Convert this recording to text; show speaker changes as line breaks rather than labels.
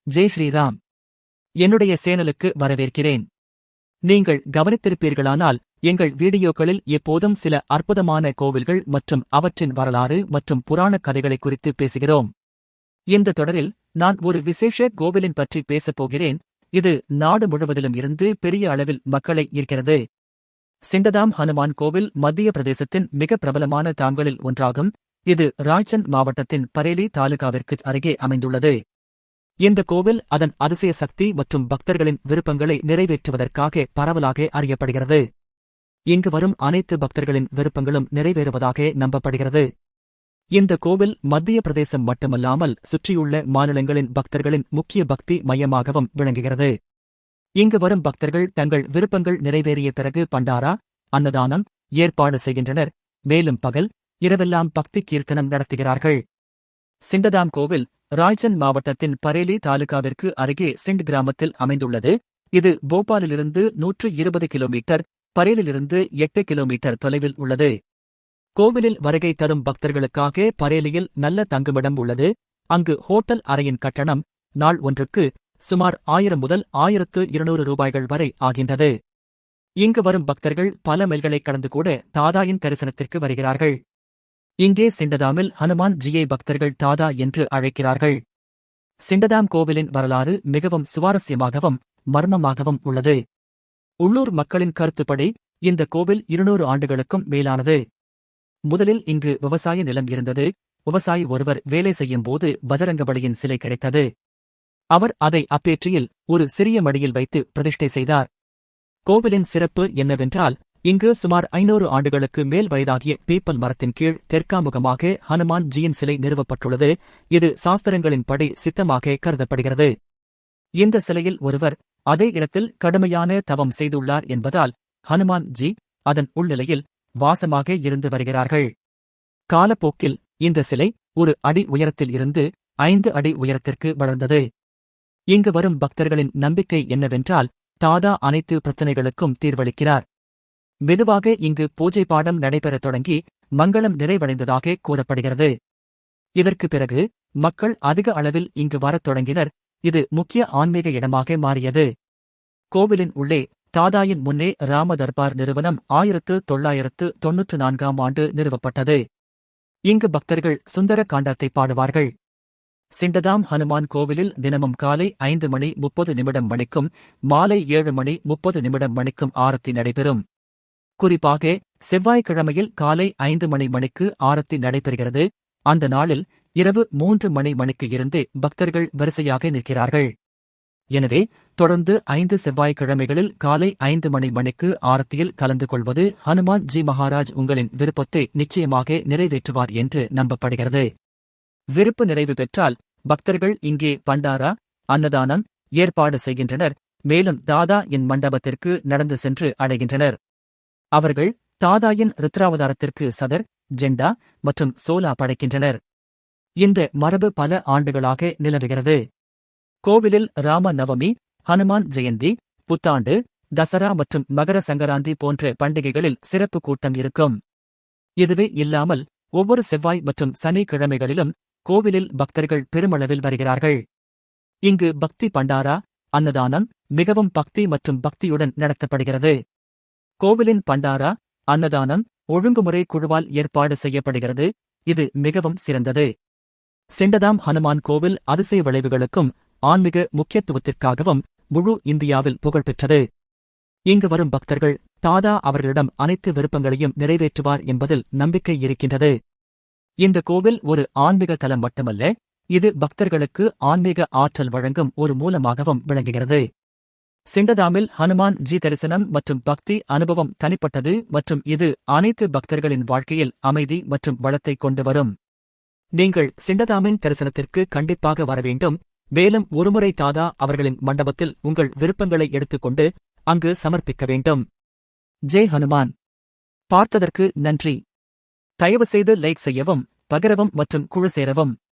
ஜெய் ஸ்ரீராம். என்னுடைய சேனலுக்கு வரவேற்கிறேன். நீங்கள் கவனித்திருப்பீர்களானால் எங்கள் வீடியோக்களில் எப்போதும் சில அற்புதமான கோவில்கள் மற்றும் அவற்றின் வரலாறு மற்றும் புராணக் கதைகளை குறித்து பேசுகிறோம். இந்த தொடரில் நான் ஒரு விசேஷ கோவிலின் பற்றி பேசப் போகிறேன். இது நாடு முழுவதிலும் இருந்து பெரிய அளவில் மக்களை ஈர்க்கிறது. சிண்டதாம் ஹனுமான் கோவில் மத்திய பிரதேசத்தின் மிக பிரபலமான தாம்களில் ஒன்றாகும். இது ராய்ச்சந்த் மாவட்டத்தின் பரேலி தாலுகாவிற்கு அருகே அமைந்துள்ளது. இந்த கோவில் அதன் அதிசய சக்தி மற்றும் பக்தர்களின் விருப்பங்களை நிறைவேற்றுவதற்காக பரவலாக அறியப்படுகிறது. இங்கு வரும் அனைத்து பக்தர்களின் விருப்பங்களும் நிறைவேறுவதாக நம்பப்படுகிறது. இந்த கோவில் மத்திய பிரதேசம் மட்டுமல்லாமல் சுற்றியுள்ள மாநிலங்களின் பக்தர்களின் முக்கிய பக்தி மையமாகவும் விளங்குகிறது. இங்கு வரும் பக்தர்கள் தங்கள் விருப்பங்கள் நிறைவேறிய பிறகு பண்டாரா, அன்னதானம் ஏற்பாடு செய்கின்றனர். மேலும் பகல், இரவெல்லாம் பக்தி கீர்த்தனம் நடத்துகிறார்கள். சிண்டதாம் கோவில் ராய்ச்சந்த் மாவட்டத்தின் பரேலி தாலுகாவிற்கு அருகே சிண்ட் கிராமத்தில் அமைந்துள்ளது. இது போபாலிலிருந்து 120 கிலோமீட்டர், பரேலிலிருந்து 8 கிலோமீட்டர் தொலைவில் உள்ளது. கோவிலில் வருகை தரும் பக்தர்களுக்காக பரேலியில் நல்ல தங்குமிடம் உள்ளது. அங்கு ஹோட்டல் அறையின் கட்டணம் நாள் ஒன்றுக்கு சுமார் 1000 முதல் 1200 ரூபாய்கள் வரை ஆகின்றது. இங்கு வரும் பக்தர்கள் பல மைல்களை கடந்து கூட தாதாயின் தரிசனத்திற்கு வருகிறார்கள். இங்கே சிண்டதாமில் ஹனுமான் ஜியை பக்தர்கள் தாதா என்று அழைக்கிறார்கள். சிண்டதாம் கோவிலின் வரலாறு மிகவும் சுவாரஸ்யமாகவும் மர்மமாகவும் உள்ளது. உள்ளூர் மக்களின் கருத்துப்படி இந்த கோவில் 200 ஆண்டுகளுக்கும் மேலானது. முதலில் இங்கு விவசாய நிலம் இருந்தது. விவசாயி ஒருவர் வேலை செய்யும் போது பஜரங்கபலியின் சிலை கிடைத்தது. அவர் அதை அப்பேற்றியில் ஒரு சிறிய மடியில் வைத்து பிரதிஷ்டை செய்தார். கோவிலின் சிறப்பு என்னவென்றால், இங்கு சுமார் 500 ஆண்டுகளுக்கு மேல் வயதாகிய பீப்பல் மரத்தின் கீழ் தெற்காமுகமாக ஹனுமான் ஜியின் சிலை நிறுவப்பட்டுள்ளது. இது சாஸ்திரங்களின்படி சித்தமாக கருதப்படுகிறது. இந்த சிலையில் ஒருவர் அதே இடத்தில் கடுமையான தவம் செய்துள்ளார் என்பதால் ஹனுமான் ஜி அதன் உள்நிலையில் வாசமாக இருந்து வருகிறார்கள். காலப்போக்கில் இந்த சிலை 1 அடி உயரத்தில் இருந்து 5 அடி உயரத்திற்கு வளர்ந்தது. இங்கு வரும் பக்தர்களின் நம்பிக்கை என்னவென்றால், தாதா அனைத்து பிரச்சனைகளுக்கும் தீர்வளிக்கிறார். மெதுவாக இங்கு பூஜை பாடம் நடைபெறத் தொடங்கி மங்களம் நிறைவடைந்ததாக கூறப்படுகிறது. இதற்கு பிறகு மக்கள் அதிக அளவில் இங்கு வரத் தொடங்கினர். இது முக்கிய ஆன்மீக இடமாக மாறியது. கோவிலின் உள்ளே தாதாயின் முன்னே ராம தர்பார் நிறுவனம் 1994ஆம் ஆண்டு நிறுவப்பட்டது. இங்கு பக்தர்கள் சுந்தர காண்டத்தை பாடுவார்கள். சிண்டதாம் ஹனுமான் கோவிலில் தினமும் காலை 5:30 மணிக்கும் மாலை 7:30 மணிக்கும் ஆரத்தி நடைபெறும். குறிப்பாக செவ்வாய்க்கிழமையில் காலை 5 மணிக்கு ஆரத்தி நடைபெறுகிறது. அந்த நாளில் இரவு 3 மணிக்கு இருந்தே பக்தர்கள் வரிசையாக நிற்கிறார்கள். எனவே தொடர்ந்து 5 செவ்வாய்க்கிழமைகளில் காலை 5 மணிக்கு ஆரத்தியில் கலந்து கொள்வது ஹனுமான் ஜி மகாராஜ் உங்களின் விருப்பத்தை நிச்சயமாக நிறைவேற்றுவார் என்று நம்பப்படுகிறது. விருப்பு நிறைவு பெற்றால் பக்தர்கள் இங்கே பண்டாரா, அன்னதானம் ஏற்பாடு செய்கின்றனர். மேலும் தாதாயின் மண்டபத்திற்கு நடந்து சென்று அடைகின்றனர். அவர்கள் தாதாயின் ருத்ராவதாரத்திற்கு சதர், ஜெண்டா மற்றும் சோலா படைக்கின்றனர். இந்த மரபு பல ஆண்டுகளாக நிலவுகிறது. கோவிலில் ராம நவமி, ஹனுமான் ஜெயந்தி, புத்தாண்டு, தசரா மற்றும் மகர சங்கராந்தி போன்ற பண்டிகைகளில் சிறப்பு கூட்டம் இருக்கும். இதுவே இல்லாமல் ஒவ்வொரு செவ்வாய் மற்றும் சனிக்கிழமைகளிலும் கோவிலில் பக்தர்கள் பெருமளவில் வருகிறார்கள். இங்கு பக்தி பண்டாரா, அன்னதானம் மிகவும் பக்தி மற்றும் பக்தியுடன் நடத்தப்படுகிறது. கோவிலின் பண்டாரா, அன்னதானம் ஒழுங்குமுறை குழுவால் ஏற்பாடு செய்யப்படுகிறது. இது மிகவும் சிறந்தது. சிண்டதாம் ஹனுமான் கோவில் அதிசய விளைவுகளுக்கும் ஆன்மீக முக்கியத்துவத்திற்காகவும் முழு இந்தியாவில் புகழ்பெற்றது. இங்கு வரும் பக்தர்கள் தாதா அவர்களிடம் அனைத்து விருப்பங்களையும் நிறைவேற்றுவார் என்பதில் நம்பிக்கை இருக்கின்றது. இந்த கோவில் ஒரு ஆன்மீக தலம் மட்டுமல்ல, இது பக்தர்களுக்கு ஆன்மீக ஆற்றல் வழங்கும் ஒரு மூலமாகவும் விளங்குகிறது. சிண்டதாமில் ஹனுமான் ஜி தரிசனம் மற்றும் பக்தி அனுபவம் தனிப்பட்டது மற்றும் இது அனைத்து பக்தர்களின் வாழ்க்கையில் அமைதி மற்றும் வளத்தை கொண்டு வரும். நீங்கள் சிண்டதாமின் தரிசனத்திற்கு கண்டிப்பாக வர வேண்டும். மேலும் ஒருமுறை தாதா அவர்களின் மண்டபத்தில் உங்கள் விருப்பங்களை எடுத்துக்கொண்டு அங்கு சமர்ப்பிக்க வேண்டும். ஜெய் ஹனுமான். பார்த்ததற்கு நன்றி. தயவுசெய்து லைக் செய்யவும், பகிரவும் மற்றும் குழு சேரவும்.